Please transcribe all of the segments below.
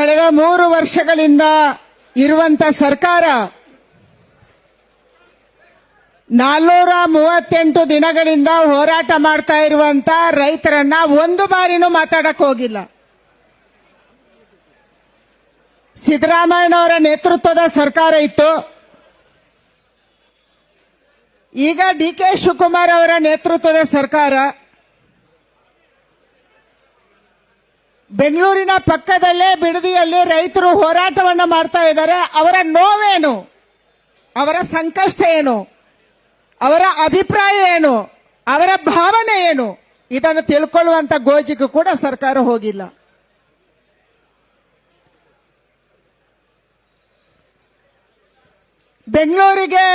ಕಳೆದ 3 ವರ್ಷಗಳಿಂದ ಇರುವಂತ ಸರ್ಕಾರ 438 ದಿನಗಳಿಂದ ಹೋರಾಟ ಮಾಡ್ತಾ ಇರುವಂತ ರೈತರನ್ನ ಒಂದು ಬಾರಿನೂ ಮಾತಾಡಕ್ ಹೋಗಿಲ್ಲ. ಸಿದ್ದರಾಮಯ್ಯನವರ ನೇತೃತ್ವದ ಸರ್ಕಾರ ಇತ್ತು. ಈಗ ಡಿ.ಕೆ. ಶಿವಕುಮಾರ್ ಅವರ ನೇತೃತ್ವದ ಸರ್ಕಾರ. ಬೆಂಗಳೂರಿನ ಪಕ್ಕದಲ್ಲೇ ಬಿಡದಿಯಲ್ಲಿ ರೈತರು ಹೋರಾಟವನ್ನ ಮಾಡ್ತಾ ಇದ್ದಾರೆ. ಅವರ ನೋವೇನು, ಅವರ ಸಂಕಷ್ಟ ಏನು, ಅವರ ಅಭಿಪ್ರಾಯ ಏನು, ಅವರ ಭಾವನೆ ಏನು, ಇದನ್ನು ತಿಳ್ಕೊಳ್ಳುವಂತ ಗೋಜಿಗೂ ಕೂಡ ಸರ್ಕಾರ ಹೋಗಿಲ್ಲ. ಬೆಂಗಳೂರಿಗೆ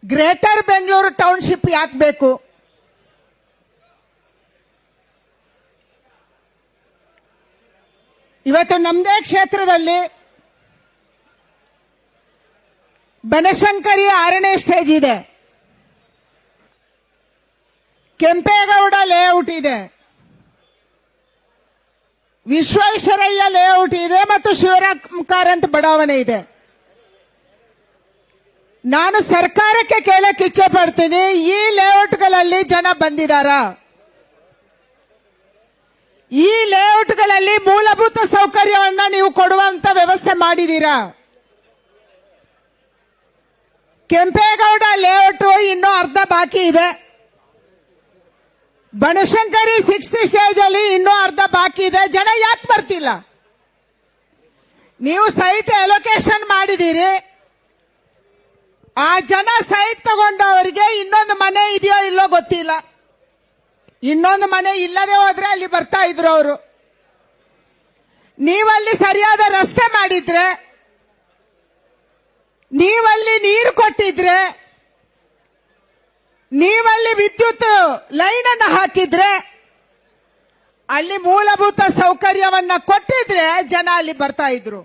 ಗ್ರೇಟರ್ ಬೆಂಗಳೂರು ಟೌನ್ಶಿಪ್ ಯಾಕೆ ಬೇಕು? ಇವತ್ತು ನಮ್ಮದೇ ಕ್ಷೇತ್ರದಲ್ಲಿ ಬನಶಂಕರಿ 6ನೇ ಸ್ಟೇಜ್ ಇದೆ, ಕೆಂಪೇಗೌಡ ಲೇಔಟ್ ಇದೆ, ವಿಶ್ವೇಶ್ವರಯ್ಯ ಲೇಔಟ್ ಇದೆ ಮತ್ತು ಶಿವರಾಮ್ ಕಾರಂತ್ ಬಡಾವಣೆ ಇದೆ. ನಾನು ಸರ್ಕಾರಕ್ಕೆ ಕೇಳಕ್ಕೆ ಇಚ್ಛೆ ಪಡ್ತೀನಿ, ಈ ಲೇಔಟ್ಗಳಲ್ಲಿ ಜನ ಬಂದಿದ್ದಾರಾ? ಈ ಲೇಔಟ್ಗಳಲ್ಲಿ ಮೂಲಭೂತ ಸೌಕರ್ಯವನ್ನ ನೀವು ಕೊಡುವಂತ ವ್ಯವಸ್ಥೆ ಮಾಡಿದೀರಾ? ಕೆಂಪೇಗೌಡ ಲೇಔಟ್ ಇನ್ನೂ ಅರ್ಧ ಬಾಕಿ ಇದೆ. ಬನಶಂಕರಿ 6th ಸ್ಟೇಜ್ ಅಲ್ಲಿ ಇನ್ನೂ ಅರ್ಧ ಬಾಕಿ ಇದೆ. ಜನ ಯಾಕೆ ಬರ್ತಿಲ್ಲ? ನೀವು ಸೈಟ್ ಅಲೋಕೇಶನ್ ಮಾಡಿದೀರಿ. ಆ ಜನ ಸೈಟ್ ತಗೊಂಡವರಿಗೆ ಇನ್ನೊಂದು ಮನೆ ಇದೆಯೋ ಇಲ್ಲೋ ಗೊತ್ತಿಲ್ಲ. ಇನ್ನೊಂದು ಮನೆ ಇಲ್ಲದೆ ಹೋದ್ರೆ ಅಲ್ಲಿ ಬರ್ತಾ ಇದ್ರು ಅವರು. ನೀವಲ್ಲಿ ಸರಿಯಾದ ರಸ್ತೆ ಮಾಡಿದ್ರೆ, ನೀವಲ್ಲಿ ನೀರು ಕೊಟ್ಟಿದ್ರೆ, ನೀವಲ್ಲಿ ವಿದ್ಯುತ್ ಲೈನ್ ಅನ್ನು ಹಾಕಿದ್ರೆ, ಅಲ್ಲಿ ಮೂಲಭೂತ ಸೌಕರ್ಯವನ್ನ ಕೊಟ್ಟಿದ್ರೆ ಜನ ಅಲ್ಲಿ ಬರ್ತಾ ಇದ್ರು.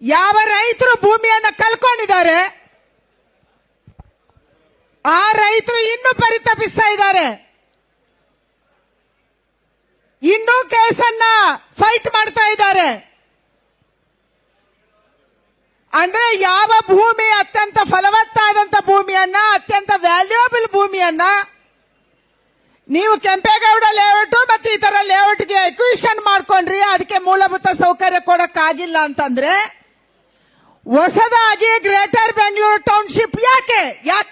ಯಾವ ರೈತರು ಭೂಮಿಯನ್ನ ಕಳ್ಕೊಂಡಿದ್ದಾರೆ ಆ ರೈತರು ಇನ್ನೂ ಪರಿತಪಿಸ್ತಾ ಇದ್ದಾರೆ, ಇನ್ನೂ ಕೇಸನ್ನ ಫೈಟ್ ಮಾಡ್ತಾ ಇದ್ದಾರೆ. ಅಂದ್ರೆ ಯಾವ ಭೂಮಿ ಅತ್ಯಂತ ಫಲವತ್ತಾದಂತ ಭೂಮಿಯನ್ನ, ಅತ್ಯಂತ ವ್ಯಾಲ್ಯೂಯಬಲ್ ಭೂಮಿಯನ್ನ ನೀವು ಕೆಂಪೇಗೌಡ ಲೇಔಟ್ ಮತ್ತು ಇತರ ಲೇಔಟ್ಗೆ ಅಕ್ವಿಷನ್ ಮಾಡ್ಕೊಂಡ್ರಿ, ಅದಕ್ಕೆ ಮೂಲಭೂತ ಸೌಕರ್ಯ ಕೊಡಕ್ಕಾಗಿಲ್ಲ ಅಂತಂದ್ರೆ ಹೊಸದಾಗಿ ಗ್ರೇಟರ್ ಬೆಂಗಳೂರು ಟೌನ್ಶಿಪ್ ಯಾಕೆ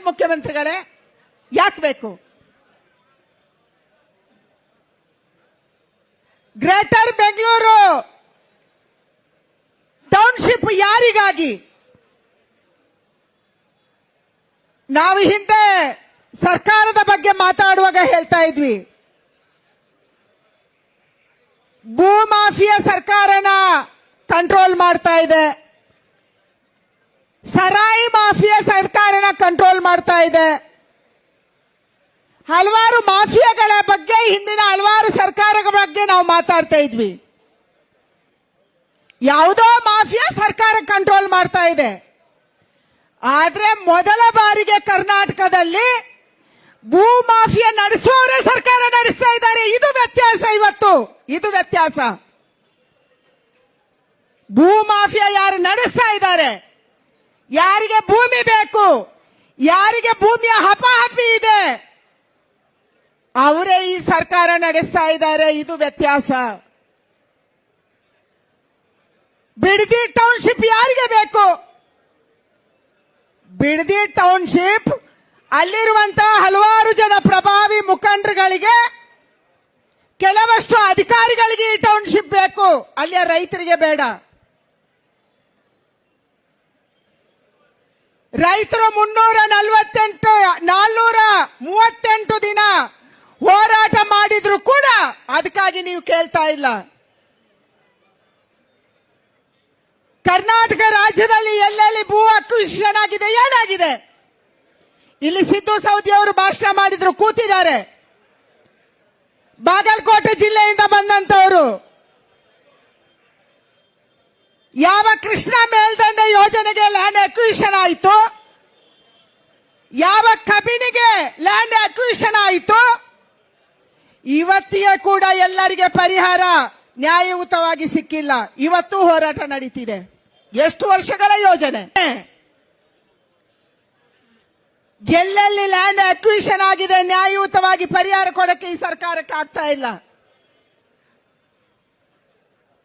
ಮುಖ್ಯಮಂತ್ರಿಗಳೇ ಯಾಕೆ ಬೇಕು? ಗ್ರೇಟರ್ ಬೆಂಗಳೂರು ಟೌನ್ಶಿಪ್ ಯಾರಿಗಾಗಿ? ನಾವು ಹಿಂದೆ ಸರ್ಕಾರದ ಬಗ್ಗೆ ಮಾತಾಡುವಾಗ ಹೇಳ್ತಾ ಇದ್ವಿ, ಭೂ ಮಾಫಿಯಾ ಸರ್ಕಾರನ ಕಂಟ್ರೋಲ್ ಮಾಡ್ತಾ ಇದೆ, ಸರಾಯಿ ಮಾಫಿಯಾ ಸರ್ಕಾರನ ಕಂಟ್ರೋಲ್ ಮಾಡ್ತಾ ಇದೆ. ಹಲವಾರು ಮಾಫಿಯಾಗಳ ಬಗ್ಗೆ ಹಿಂದಿನ ಹಲವಾರು ಸರ್ಕಾರಗಳ ಬಗ್ಗೆ ನಾವು ಮಾತಾಡ್ತಾ ಇದ್ವಿ. ಯಾವುದೋ ಮಾಫಿಯಾ ಸರ್ಕಾರ ಕಂಟ್ರೋಲ್ ಮಾಡ್ತಾ ಇದೆ. ಆದ್ರೆ ಮೊದಲ ಬಾರಿಗೆ ಕರ್ನಾಟಕದಲ್ಲಿ ಭೂ ಮಾಫಿಯಾ ನಡೆಸೋರೇ ಸರ್ಕಾರ ನಡೆಸ್ತಾ ಇದ್ದಾರೆ. ಇದು ವ್ಯತ್ಯಾಸ. ಇವತ್ತು ಇದು ವ್ಯತ್ಯಾಸ. ಭೂ ಮಾಫಿಯಾ ಯಾರು ನಡೆಸ್ತಾ ಇದ್ದಾರೆ, ಯಾರಿಗೆ ಭೂಮಿ ಬೇಕು, ಯಾರಿಗೆ ಭೂಮಿಯ ಹಪಾಹಪಿ ಇದೆ, ಅವರೇ ಈ ಸರ್ಕಾರ ನಡೆಸ್ತಾ ಇದ್ದಾರೆ. ಇದು ವ್ಯತ್ಯಾಸ. ಬಿಡದಿ ಟೌನ್ಶಿಪ್ ಯಾರಿಗೆ ಬೇಕು? ಬಿಡದಿ ಟೌನ್ಶಿಪ್ ಅಲ್ಲಿರುವಂತಹ ಹಲವಾರು ಜನ ಪ್ರಭಾವಿ ಮುಖಂಡರುಗಳಿಗೆ, ಕೆಲವಷ್ಟು ಅಧಿಕಾರಿಗಳಿಗೆ ಈ ಟೌನ್ಶಿಪ್ ಬೇಕು, ಅಲ್ಲಿಯ ರೈತರಿಗೆ ಬೇಡ. ರೈತರು 438 ದಿನ ಹೋರಾಟ ಮಾಡಿದ್ರು ಕೂಡ ಅದಕ್ಕಾಗಿ ನೀವು ಕೇಳ್ತಾ ಇಲ್ಲ. ಕರ್ನಾಟಕ ರಾಜ್ಯದಲ್ಲಿ ಎಲ್ಲೆಲ್ಲಿ ಭೂ ಅಕ್ವಿಷನ್ ಆಗಿದೆ, ಏನಾಗಿದೆ? ಇಲ್ಲಿ ಸಿದ್ದು ಸೌದಿ ಅವರು ಭಾಷಣ ಮಾಡಿದ್ರು, ಕೂತಿದ್ದಾರೆ. ಬಾಗಲಕೋಟೆ ಜಿಲ್ಲೆಯಿಂದ ಬಂದಂತವರು. ಯಾವ ಕೃಷ್ಣ ಮೇಲ್ದಂಡೆ ಯೋಜನೆಗೆ ಲ್ಯಾಂಡ್ ಅಕ್ವಿಷನ್ ಆಯಿತು, ಯಾವ ಕಬಿನಿಗೆ ಲ್ಯಾಂಡ್ ಅಕ್ವಿಷನ್ ಆಯಿತು, ಇವತ್ತಿಗೆ ಕೂಡ ಎಲ್ಲರಿಗೆ ಪರಿಹಾರ ನ್ಯಾಯಯುತವಾಗಿ ಸಿಕ್ಕಿಲ್ಲ. ಇವತ್ತು ಹೋರಾಟ ನಡೀತಿದೆ. ಎಷ್ಟು ವರ್ಷಗಳ ಯೋಜನೆ? ಎಲ್ಲೆಲ್ಲಿ ಲ್ಯಾಂಡ್ ಅಕ್ವಿಷನ್ ಆಗಿದೆ ನ್ಯಾಯಯುತವಾಗಿ ಪರಿಹಾರ ಕೊಡಕ್ಕೆ ಈ ಸರ್ಕಾರಕ್ಕೆ ಆಗ್ತಾ ಇಲ್ಲ.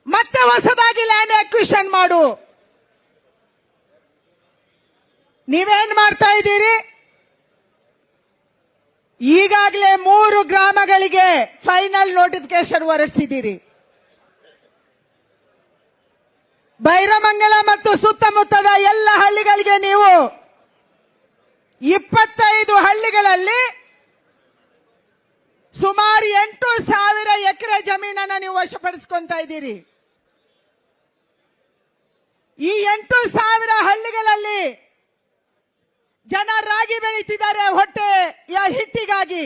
ಮತ್ತೆ ಹೊಸದಾಗಿ ಲ್ಯಾಂಡ್ ಅಕ್ವಿಷನ್ ಮಾಡು. ನೀವೇನ್ ಮಾಡ್ತಾ ಇದ್ದೀರಿ? ಈಗಾಗಲೇ 3 ಗ್ರಾಮಗಳಿಗೆ ಫೈನಲ್ ನೋಟಿಫಿಕೇಶನ್ ಹೊರಡಿಸಿದ್ದೀರಿ. ಬೈರಮಂಗಲ ಮತ್ತು ಸುತ್ತಮುತ್ತದ ಎಲ್ಲ ಹಳ್ಳಿಗಳಿಗೆ ನೀವು 25 ಹಳ್ಳಿಗಳಲ್ಲಿ ಸುಮಾರು 8,000 ಎಕರೆ ಜಮೀನನ್ನ ನೀವು ವಶಪಡಿಸಿಕೊಂತಾ ಇದ್ದೀರಿ. ಈ 8,000 ಹಳ್ಳಿಗಳಲ್ಲಿ ಜನ ರಾಗಿ ಬೆಳೀತಿದ್ದಾರೆ, ಹೊಟ್ಟೆಯ ಹಿಟ್ಟಿಗಾಗಿ.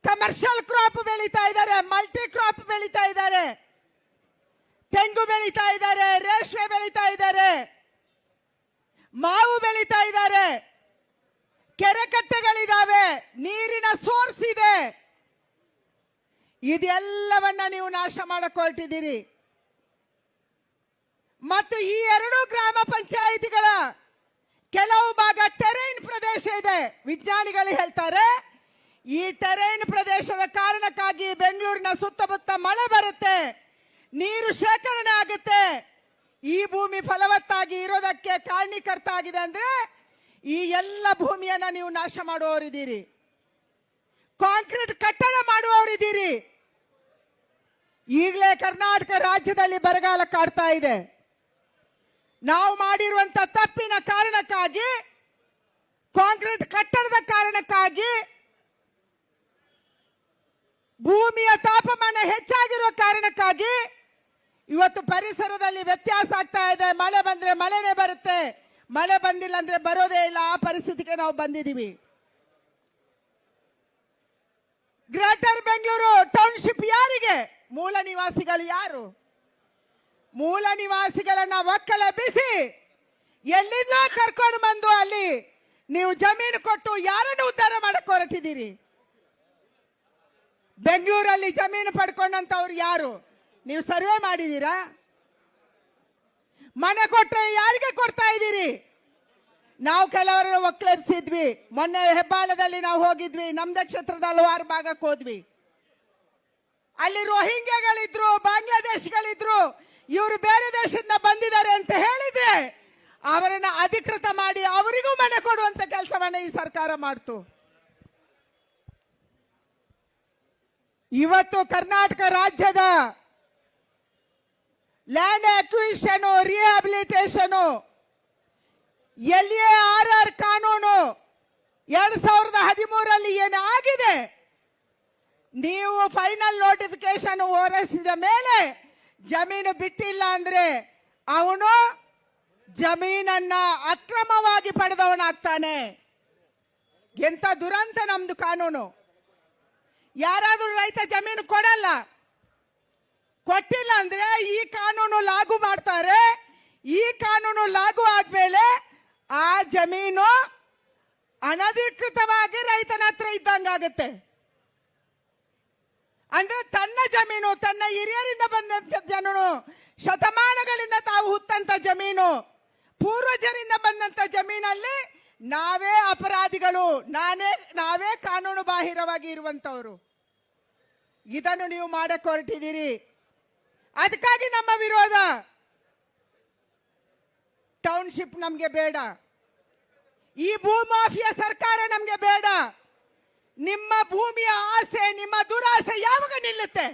ಕಮರ್ಷಿಯಲ್ ಕ್ರಾಪ್ ಬೆಳೀತಾ ಇದ್ದಾರೆ, ಮಲ್ಟಿ ಕ್ರಾಪ್ ಬೆಳೀತಾ ಇದ್ದಾರೆ, ತೆಂಗು ಬೆಳೀತಾ ಇದ್ದಾರೆ, ರೇಷ್ಮೆ ಬೆಳೀತಾ ಇದ್ದಾರೆ, ಮಾವು ಬೆಳೀತಾ ಇದ್ದಾರೆ, ಕೆರೆಕಟ್ಟೆಗಳಿದಾವೆ, ನೀರಿನ ಸೋರ್ಸ್ ಇದೆ. ಇದೆಲ್ಲವನ್ನ ನೀವು ನಾಶ ಮಾಡಕ್ ಹೊರಟಿದ್ದೀರಿ. ಮತ್ತು ಈ 2 ಗ್ರಾಮ ಪಂಚಾಯಿತಿಗಳ ಕೆಲವು ಭಾಗ ಟೆರೈನ್ ಪ್ರದೇಶ ಇದೆ. ವಿಜ್ಞಾನಿಗಳು ಹೇಳ್ತಾರೆ ಈ ಟೆರೈನ್ ಪ್ರದೇಶದ ಕಾರಣಕ್ಕಾಗಿ ಬೆಂಗಳೂರಿನ ಸುತ್ತಮುತ್ತ ಮಳೆ ಬರುತ್ತೆ, ನೀರು ಶೇಖರಣೆ ಆಗುತ್ತೆ. ಈ ಭೂಮಿ ಫಲವತ್ತಾಗಿ ಇರೋದಕ್ಕೆ ಕಾರಣೀಕರ್ತ ಆಗಿದೆ ಅಂದ್ರೆ ಈ ಎಲ್ಲ ಭೂಮಿಯನ್ನ ನೀವು ನಾಶ ಮಾಡುವವರಿದ್ದೀರಿ, ಕಾಂಕ್ರೀಟ್ ಕಟ್ಟಡ ಮಾಡುವವರಿದ್ದೀರಿ. ಈಗಲೇ ಕರ್ನಾಟಕ ರಾಜ್ಯದಲ್ಲಿ ಬರಗಾಲ ಕಾಡ್ತಾ ಇದೆ. ನಾವು ಮಾಡಿರುವಂತ ತಪ್ಪಿನ ಕಾರಣಕ್ಕಾಗಿ, ಕಾಂಕ್ರೀಟ್ ಕಟ್ಟಡದ ಕಾರಣಕ್ಕಾಗಿ, ಭೂಮಿಯ ತಾಪಮಾನ ಹೆಚ್ಚಾಗಿರುವ ಕಾರಣಕ್ಕಾಗಿ ಇವತ್ತು ಪರಿಸರದಲ್ಲಿ ವ್ಯತ್ಯಾಸ ಆಗ್ತಾ ಇದೆ. ಮಳೆ ಬಂದ್ರೆ ಮಳೆನೇ ಬರುತ್ತೆ, ಮಳೆ ಬಂದಿಲ್ಲ ಅಂದ್ರೆ ಬರೋದೇ ಇಲ್ಲ. ಆ ಪರಿಸ್ಥಿತಿಗೆ ನಾವು ಬಂದಿದ್ದೀವಿ. ಗ್ರೇಟರ್ ಬೆಂಗಳೂರು ಟೌನ್ಶಿಪ್ ಯಾರಿಗೆ? ಮೂಲ ನಿವಾಸಿಗಳು ಯಾರು? ಮೂಲ ನಿವಾಸಿಗಳನ್ನ ಒಕ್ಕಲೆಬ್ಬಿಸಿ ಎಲ್ಲಿಂದ ಕರ್ಕೊಂಡು ಬಂದು ಅಲ್ಲಿ ನೀವು ಜಮೀನು ಕೊಟ್ಟು ಯಾರನ್ನು ಉದ್ಧಾರ ಮಾಡಕ್ ಹೊರಟಿದ್ದೀರಿ? ಬೆಂಗಳೂರಲ್ಲಿ ಜಮೀನು ಪಡ್ಕೊಂಡಂತವ್ರು ಯಾರು? ನೀವು ಸರ್ವೆ ಮಾಡಿದೀರಾ? ಮನೆ ಕೊಟ್ಟರೆ ಯಾರಿಗೆ ಕೊಡ್ತಾ ಇದ್ದೀರಿ? ನಾವು ಕೆಲವರನ್ನು ಒಕ್ಕಲೆಬ್ಸಿದ್ವಿ. ಮೊನ್ನೆ ಹೆಬ್ಬಾಳದಲ್ಲಿ ನಾವು ಹೋಗಿದ್ವಿ, ನಮ್ದ ಕ್ಷೇತ್ರದ ಹಲವಾರು ಭಾಗಕ್ಕೆ ಹೋದ್ವಿ. ಅಲ್ಲಿ ರೋಹಿಂಗ್ಯಾಗಳಿದ್ರು, ಬಾಂಗ್ಲಾದೇಶಿಗಳಿದ್ರು. ಇವರು ಬೇರೆ ದೇಶದಿಂದ ಬಂದಿದ್ದಾರೆ ಅಂತ ಹೇಳಿದ್ರೆ ಅವರನ್ನ ಅಧಿಕೃತ ಮಾಡಿ ಅವರಿಗೂ ಮನೆ ಕೊಡುವಂತ ಕೆಲಸವನ್ನ ಈ ಸರ್ಕಾರ ಮಾಡ್ತು. ಇವತ್ತು ಕರ್ನಾಟಕ ರಾಜ್ಯದ ಲ್ಯಾಂಡ್ ಅಕ್ವಿಷನ್, ರಿಹ್ಯಾಬಿಲಿಟೇಷನ್, LARR ಕಾನೂನು 2013ರಲ್ಲಿ ಏನು ಆಗಿದೆ, ನೀವು ಫೈನಲ್ ನೋಟಿಫಿಕೇಶನ್ ಹೊರಡಿಸಿದ ಮೇಲೆ ಜಮೀನು ಬಿಟ್ಟಿಲ್ಲ ಅಂದ್ರೆ ಅವನು ಜಮೀನನ್ನ ಅಕ್ರಮವಾಗಿ ಪಡೆದವನಾಗ್ತಾನೆ. ಎಂತ ದುರಂತ ನಮ್ದು ಕಾನೂನು. ಯಾರಾದ್ರೂ ರೈತ ಜಮೀನು ಕೊಡಲ್ಲ, ಕೊಟ್ಟಿಲ್ಲ ಅಂದ್ರೆ ಈ ಕಾನೂನು ಲಾಗು ಮಾಡ್ತಾರೆ. ಈ ಕಾನೂನು ಲಾಗು ಆದ್ಮೇಲೆ ಆ ಜಮೀನು ಅನಧಿಕೃತವಾಗಿ ರೈತನ ಹತ್ರ ಇದ್ದಂಗಾಗುತ್ತೆ. ಅಂದ್ರೆ ತನ್ನ ಜಮೀನು, ತನ್ನ ಹಿರಿಯರಿಂದ ಬಂದಂತ ಜಮೀನು, ಶತಮಾನಗಳಿಂದ ತಾವು ಹುತ್ತಂತ ಜಮೀನು, ಪೂರ್ವಜರಿಂದ ಬಂದಂತ ಜಮೀನಲ್ಲಿ ನಾವೇ ಅಪರಾಧಿಗಳು, ನಾವೇ ಕಾನೂನು ಬಾಹಿರವಾಗಿ ಇರುವಂತವರು. ಇದನ್ನು ನೀವು ಮಾಡಕ್ ಹೊರಟಿದ್ದೀರಿ. ಅದಕ್ಕಾಗಿ ನಮ್ಮ ವಿರೋಧ. ಟೌನ್ಶಿಪ್ ನಮ್ಗೆ ಬೇಡ, ಈ ಭೂಮಾಫಿಯಾ ಸರ್ಕಾರ ನಮ್ಗೆ ಬೇಡ. ನಿಮ್ಮ ಭೂಮಿಯ ಆಸೆ, ನಿಮ್ಮ ದುರಾಸೆ ಯಾವಾಗ ನಿಲ್ಲುತ್ತೆ?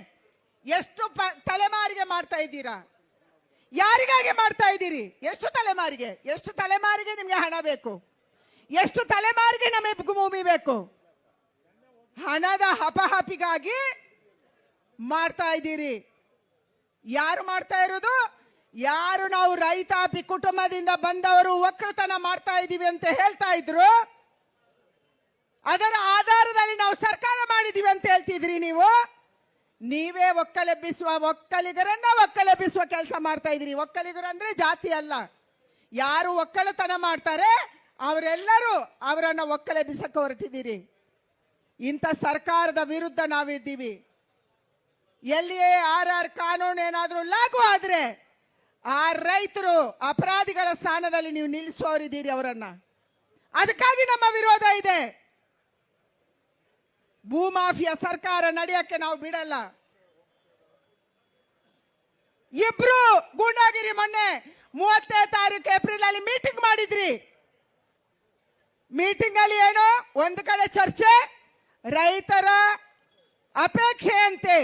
ಎಷ್ಟು ತಲೆಮಾರಿಗೆ ಮಾಡ್ತಾ ಇದ್ದೀರಾ? ಯಾರಿಗಾಗಿ ಮಾಡ್ತಾ ಇದ್ದೀರಿ? ಎಷ್ಟು ತಲೆಮಾರಿಗೆ ನಿಮ್ಗೆ ಹಣ ಬೇಕು? ಎಷ್ಟು ತಲೆಮಾರಿಗೆ ನಮಗೆ ಭೂಮಿ ಬೇಕು? ಹಣದ ಹಪಹಪಿಗಾಗಿ ಮಾಡ್ತಾ ಇದ್ದೀರಿ. ಯಾರು ಮಾಡ್ತಾ ಇರೋದು? ಯಾರು ನಾವು ರೈತಾಪಿ ಕುಟುಂಬದಿಂದ ಬಂದವರು ಒಕ್ಕಲತನ ಮಾಡ್ತಾ ಇದೀವಿ ಅಂತ ಹೇಳ್ತಾ ಇದ್ರು, ಅದರ ಆಧಾರದಲ್ಲಿ ನಾವು ಸರ್ಕಾರ ಮಾಡಿದೀವಿ ಅಂತ ಹೇಳ್ತಿದ್ರಿ. ನೀವೇ ಒಕ್ಕಲಿಗರನ್ನ ಒಕ್ಕಲೆಬ್ಬಿಸುವ ಕೆಲಸ ಮಾಡ್ತಾ ಇದ್ರಿ. ಒಕ್ಕಲಿಗರು ಅಂದ್ರೆ ಜಾತಿ ಅಲ್ಲ, ಯಾರು ಒಕ್ಕಲತನ ಮಾಡ್ತಾರೆ ಅವರೆಲ್ಲರೂ ಅವರನ್ನ ಒಕ್ಕಲೆಬ್ಬಿಸಕ್ಕೆ ಹೊರಟಿದ್ದೀರಿ. ಇಂಥ ಸರ್ಕಾರದ ವಿರುದ್ಧ ನಾವಿದ್ದೀವಿ. ಎಲ್ಲಿಯೇ RR ಕಾನೂನು ಏನಾದರೂ ಲಾಗು ಆದ್ರೆ ಆ ರೈತರು ಅಪರಾಧಿಗಳ ಸ್ಥಾನದಲ್ಲಿ ನೀವು ನಿಲ್ಲಿಸೋರಿದ್ದೀರಿ ಅವರನ್ನ. ಅದಕ್ಕಾಗಿ ನಮ್ಮ ವಿರೋಧ ಇದೆ. ಭೂಮಾಫಿಯಾ ಸರ್ಕಾರ ನಡೆಯಕ್ಕೆ ನಾವು ಬಿಡಲ್ಲ. ಇಬ್ರು ಗೂಂಡಾಗಿರಿ ಮೊನ್ನೆ 30ನೇ ತಾರೀಕು ಏಪ್ರಿಲ್ ಅಲ್ಲಿ ಮೀಟಿಂಗ್ ಮಾಡಿದ್ರಿ. ಮೀಟಿಂಗ್ ಅಲ್ಲಿ ಏನು, ಒಂದು ಕಡೆ ಚರ್ಚೆ, ರೈತರ ಅಪೇಕ್ಷೆಯಂತೆ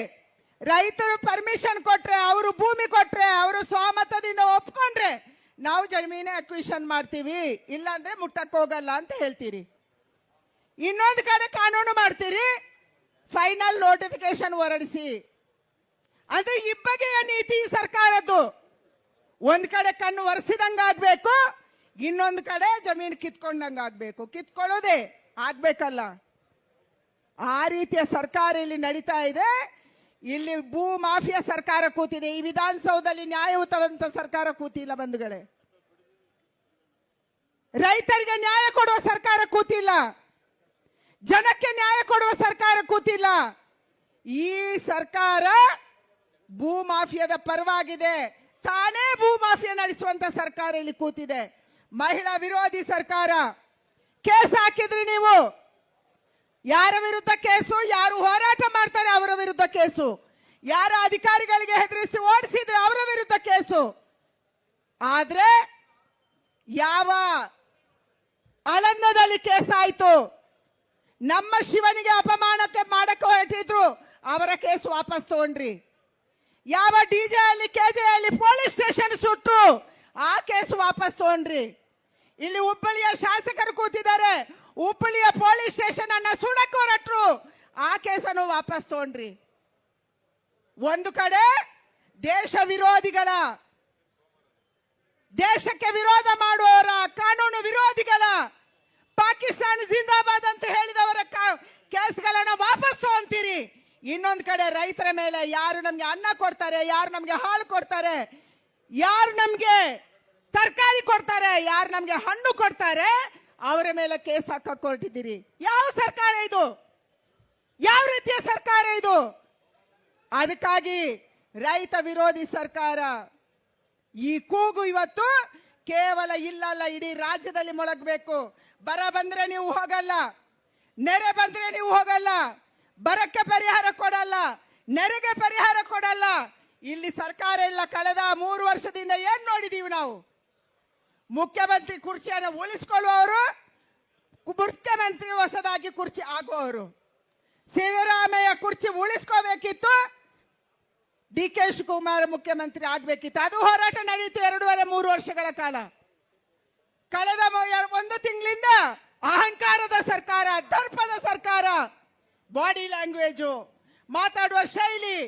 ರೈತರು ಪರ್ಮಿಷನ್ ಕೊಟ್ರೆ, ಅವರು ಭೂಮಿ ಕೊಟ್ರೆ, ಅವರು ಸ್ವಾಮತದಿಂದ ಒಪ್ಕೊಂಡ್ರೆ ನಾವು ಜಮೀನೇ ಅಕ್ವಿಷನ್ ಮಾಡ್ತೀವಿ, ಇಲ್ಲಾಂದ್ರೆ ಮುಟ್ಟಕ್ಕೆ ಹೋಗಲ್ಲ ಅಂತ ಹೇಳ್ತೀರಿ. ಇನ್ನೊಂದು ಕಡೆ ಕಾನೂನು ಮಾಡ್ತೀರಿ, ಫೈನಲ್ ನೋಟಿಫಿಕೇಶನ್ ಹೊರಡಿಸಿ. ಅಂದ್ರೆ ಇಬ್ಬಗೆಯ ನೀತಿ ಸರ್ಕಾರದ್ದು. ಒಂದ್ ಕಡೆ ಕಣ್ಣು ಒರೆಸಿದಂಗಾಗ್ಬೇಕು, ಇನ್ನೊಂದು ಕಡೆ ಜಮೀನು ಕಿತ್ಕೊಂಡಂಗಾಗ್ಬೇಕು. ಕಿತ್ಕೊಳ್ಳೋದೇ ಆಗ್ಬೇಕಲ್ಲ. ಆ ರೀತಿಯ ಸರ್ಕಾರ ಇಲ್ಲಿ ನಡೀತಾ ಇದೆ. ಇಲ್ಲಿ ಭೂ ಮಾಫಿಯಾ ಸರ್ಕಾರ ಕೂತಿದೆ. ಈ ವಿಧಾನಸೌಧದಲ್ಲಿ ನ್ಯಾಯಯುತವಂತ ಸರ್ಕಾರ ಕೂತಿಲ್ಲ ಬಂಧುಗಳೇ. ರೈತರಿಗೆ ನ್ಯಾಯ ಕೊಡುವ ಸರ್ಕಾರ ಕೂತಿಲ್ಲ, ಜನಕ್ಕೆ ನ್ಯಾಯ ಕೊಡುವ ಸರ್ಕಾರ ಕೂತಿಲ್ಲ. ಈ ಸರ್ಕಾರ ಭೂ ಮಾಫಿಯಾದ ಪರವಾಗಿದೆ. ತಾನೇ ಭೂ ಮಾಫಿಯಾ ನಡೆಸುವಂತ ಸರ್ಕಾರ ಇಲ್ಲಿ ಕೂತಿದೆ. ಮಹಿಳಾ ವಿರೋಧಿ ಸರ್ಕಾರ. ಕೇಸ್ ಹಾಕಿದ್ರಿ ನೀವು. ಯಾರ ವಿರುದ್ಧ ಕೇಸು? ಯಾರು ಹೋರಾಟ ಮಾಡ್ತಾರೆ ಅವರ ವಿರುದ್ಧ ಕೇಸು. ಯಾರ ಅಧಿಕಾರಿಗಳಿಗೆ ಹೆದರಿಸಿ ಓಡಿಸಿದ್ರೆ ಅವರ ವಿರುದ್ಧ ಕೇಸು. ಆದ್ರೆ ಯಾವ ಆಳಂದದಲ್ಲಿ ಕೇಸ್ ಆಯ್ತು, ನಮ್ಮ ಶಿವನಿಗೆ ಅಪಮಾನಕ್ಕೆ ಮಾಡಕ್ಕೆ ಹೊರಟಿದ್ರು ಅವರ ಕೇಸು ವಾಪಸ್ ತಗೊಂಡ್ರಿ. ಯಾವ ಡಿಜೆ ಅಲ್ಲಿ ಕೆಜೆ ಅಲ್ಲಿ ಪೊಲೀಸ್ ಸ್ಟೇಷನ್ ಸುಟ್ರು ಆ ಕೇಸು ವಾಪಸ್ ತಗೊಂಡ್ರಿ. ಇಲ್ಲಿ ಹುಬ್ಬಳ್ಳಿಯ ಶಾಸಕರು ಕೂತಿದ್ದಾರೆ, ಹುಬ್ಬಳ್ಳಿಯ ಪೊಲೀಸ್ ಸ್ಟೇಷನ್ ಅನ್ನ ಸುಡಕ್ಕೆ ಹೊರಟ್ರು, ಆ ಕೇಸನ್ನು ವಾಪಸ್ ತಗೊಂಡ್ರಿ. ಒಂದು ಕಡೆ ದೇಶ ವಿರೋಧಿಗಳ, ದೇಶಕ್ಕೆ ವಿರೋಧ ಮಾಡುವವರ, ಕಾನೂನು ವಿರೋಧಿಗಳ, ಪಾಕಿಸ್ತಾನ ಜಿಂದಾಬಾದ್ ಅಂತ ಹೇಳಿದವರ ಕೇಸ್ಗಳನ್ನ ವಾಪಸ್ ತಗೊಂತೀರಿ. ಇನ್ನೊಂದು ಕಡೆ ರೈತರ ಮೇಲೆ ಯಾರು ನಮ್ಗೆ ಅನ್ನ ಕೊಡ್ತಾರೆ, ಯಾರು ನಮ್ಗೆ ಹಾಲು ಕೊಡ್ತಾರೆ, ಯಾರು ನಮ್ಗೆ ತರಕಾರಿ ಕೊಡ್ತಾರೆ, ಯಾರು ನಮ್ಗೆ ಹಣ್ಣು ಕೊಡ್ತಾರೆ ಅವರ ಮೇಲೆ ಕೇಸ್ ಹಾಕಕ್ಕೆ ಹೊರಟಿದ್ದೀರಿ. ಯಾವ ಸರ್ಕಾರ ಇದು? ಯಾವ ರೀತಿಯ ಸರ್ಕಾರ ಇದು? ಅದಕ್ಕಾಗಿ ರೈತ ವಿರೋಧಿ ಸರ್ಕಾರ. ಈ ಕೂಗು ಇವತ್ತು ಕೇವಲ ಇಲ್ಲಲ್ಲ, ಇಡೀ ರಾಜ್ಯದಲ್ಲಿ ಮೊಳಗಬೇಕು. ಬರ ಬಂದ್ರೆ ನೀವು ಹೋಗಲ್ಲ, ನೆರೆ ಬಂದ್ರೆ ನೀವು ಹೋಗಲ್ಲ, ಬರಕ್ಕೆ ಪರಿಹಾರ ಕೊಡಲ್ಲ, ನೆರೆಗೆ ಪರಿಹಾರ ಕೊಡಲ್ಲ. ಇಲ್ಲಿ ಸರ್ಕಾರ ಇಲ್ಲ. ಕಳೆದ 3 ವರ್ಷದಿಂದ ಏನ್ ನೋಡಿದೀವಿ ನಾವು? ಮುಖ್ಯಮಂತ್ರಿ ಕುರ್ಚಿಯನ್ನು ಉಳಿಸಿಕೊಳ್ಳುವವರು, ಮುಖ್ಯಮಂತ್ರಿ ಹೊಸದಾಗಿ ಕುರ್ಚಿ ಆಗುವವರು. ಸಿದ್ದರಾಮಯ್ಯ ಕುರ್ಚಿ ಉಳಿಸ್ಕೋಬೇಕಿತ್ತು, DK ಶಿವಕುಮಾರ್ ಮುಖ್ಯಮಂತ್ರಿ ಆಗ್ಬೇಕಿತ್ತು. ಅದು ಹೋರಾಟ ನಡೆಯಿತು 2.5-3 ವರ್ಷಗಳ ಕಾಲ. ಕಳೆದ 1 ತಿಂಗಳಿಂದ ಅಹಂಕಾರದ ಸರ್ಕಾರ, ದರ್ಪದ ಸರ್ಕಾರ, ಬಾಡಿ ಲ್ಯಾಂಗ್ವೇಜು, ಮಾತಾಡುವ ಶೈಲಿ,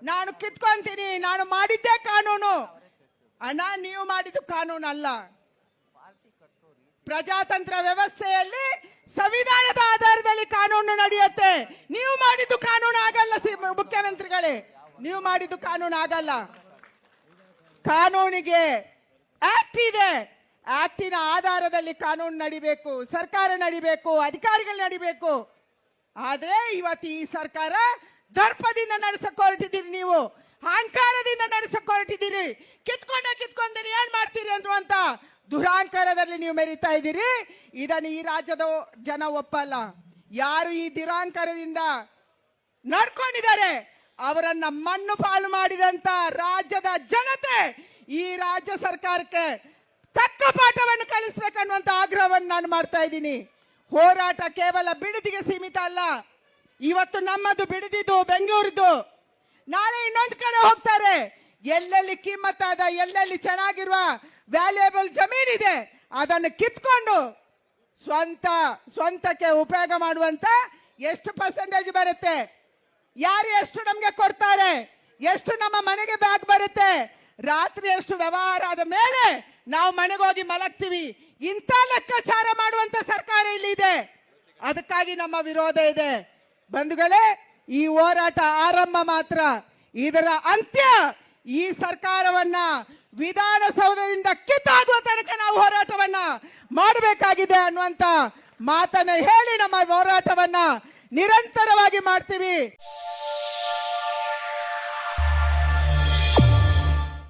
ನಾನು ಕಿತ್ಕೊಂತೀನಿ, ನಾನು ಮಾಡಿದ್ದೇ ಕಾನೂನು. ಅಣ್ಣ, ನೀವು ಮಾಡಿದ್ದು ಕಾನೂನು ಅಲ್ಲ. ಪ್ರಜಾತಂತ್ರ ವ್ಯವಸ್ಥೆಯಲ್ಲಿ ಸಂವಿಧಾನದ ಆಧಾರದಲ್ಲಿ ಕಾನೂನು ನಡೆಯುತ್ತೆ. ನೀವು ಮಾಡಿದ್ದು ಕಾನೂನು ಆಗಲ್ಲ ಮುಖ್ಯಮಂತ್ರಿಗಳೇ, ನೀವು ಮಾಡಿದ್ದು ಕಾನೂನು ಆಗಲ್ಲ. ಕಾನೂನಿಗೆ ಆಕ್ಟ್ ಇದೆ, ಆಕ್ಟಿನ ಆಧಾರದಲ್ಲಿ ಕಾನೂನು ನಡಿಬೇಕು, ಸರ್ಕಾರ ನಡಿಬೇಕು, ಅಧಿಕಾರಿಗಳು ನಡಿಬೇಕು. ಆದ್ರೆ ಇವತ್ತು ಈ ಸರ್ಕಾರ ದರ್ಪದಿಂದ ನಡೆಸಕ್ ಹೊರಟಿದ್ದೀರಿ, ನೀವು ಅಹಂಕಾರದಿಂದ ನಡೆಸಕ್ ಹೊರಟಿದ್ದೀರಿ. ಕಿತ್ಕೊಂಡೇನೆ ಏನ್ ಮಾಡ್ತೀರಿ ಅನ್ನುವಂತ ದುರಾಂಕಾರದಲ್ಲಿ ನೀವು ಮೆರೀತಾ ಇದ್ದೀರಿ. ಇದನ್ನು ಈ ರಾಜ್ಯದ ಜನ ಒಪ್ಪಲ್ಲ. ಯಾರು ಈ ದುರಾಂಕಾರದಿಂದ ನಡ್ಕೊಂಡಿದ್ದಾರೆ ಅವರನ್ನ ಮಣ್ಣು ಪಾಲು ಮಾಡಿದಂತ ರಾಜ್ಯದ ಜನತೆ ಈ ರಾಜ್ಯ ಸರ್ಕಾರಕ್ಕೆ ತಕ್ಕ ಪಾಠವನ್ನು ಕಲಿಸಬೇಕನ್ನುವಂತ ಆಗ್ರಹವನ್ನು ನಾನು ಮಾಡ್ತಾ ಇದ್ದೀನಿ. ಹೋರಾಟ ಕೇವಲ ಬಿಡದಿಗೆ ಸೀಮಿತ ಅಲ್ಲ. ಇವತ್ತು ನಮ್ಮದು ಬಿಡದಿದ್ದು ಬೆಂಗಳೂರಿದ್ದು, ನಾಳೆ ಇನ್ನೊಂದು ಕಡೆ ಹೋಗ್ತಾರೆ. ಎಲ್ಲೆಲ್ಲಿ ಕಿಮ್ಮತ್ತಾದ, ಎಲ್ಲೆಲ್ಲಿ ಚೆನ್ನಾಗಿರುವ ವ್ಯಾಲ್ಯೂಯಬಲ್ ಜಮೀನಿದೆ ಅದನ್ನು ಕಿತ್ಕೊಂಡು ಸ್ವಂತಕ್ಕೆ ಉಪಯೋಗ ಮಾಡುವಂತ ಎಷ್ಟು ಪರ್ಸೆಂಟೇಜ್ ಬರುತ್ತೆ, ಯಾರು ಎಷ್ಟು ನಮ್ಗೆ ಕೊಡ್ತಾರೆ, ಎಷ್ಟು ನಮ್ಮ ಮನೆಗೆ ಬ್ಯಾಗ್ ಬರುತ್ತೆ, ರಾತ್ರಿ ಎಷ್ಟು ವ್ಯವಹಾರ ಆದ ಮೇಲೆ ನಾವು ಮನೆಗೆ ಹೋಗಿ ಮಲಗ್ತೀವಿ. ಇಂಥ ಲೆಕ್ಕಾಚಾರ ಮಾಡುವಂತ ಸರ್ಕಾರ ಇಲ್ಲಿದೆ. ಅದಕ್ಕಾಗಿ ನಮ್ಮ ವಿರೋಧ ಇದೆ. ಬಂಧುಗಳೇ, ಈ ಹೋರಾಟ ಆರಂಭ ಮಾತ್ರ. ಇದರ ಅಂತ್ಯ ಈ ಸರ್ಕಾರವನ್ನ ವಿಧಾನಸೌಧದಿಂದ ಕಿತ್ತಾಗುವ ತನಕ ನಾವು ಹೋರಾಟವನ್ನ ಮಾಡಬೇಕಾಗಿದೆ ಅನ್ನುವಂತ ಮಾತನ್ನ ಹೇಳಿ ನಮ್ಮ ಹೋರಾಟವನ್ನ ನಿರಂತರವಾಗಿ ಮಾಡ್ತೀವಿ.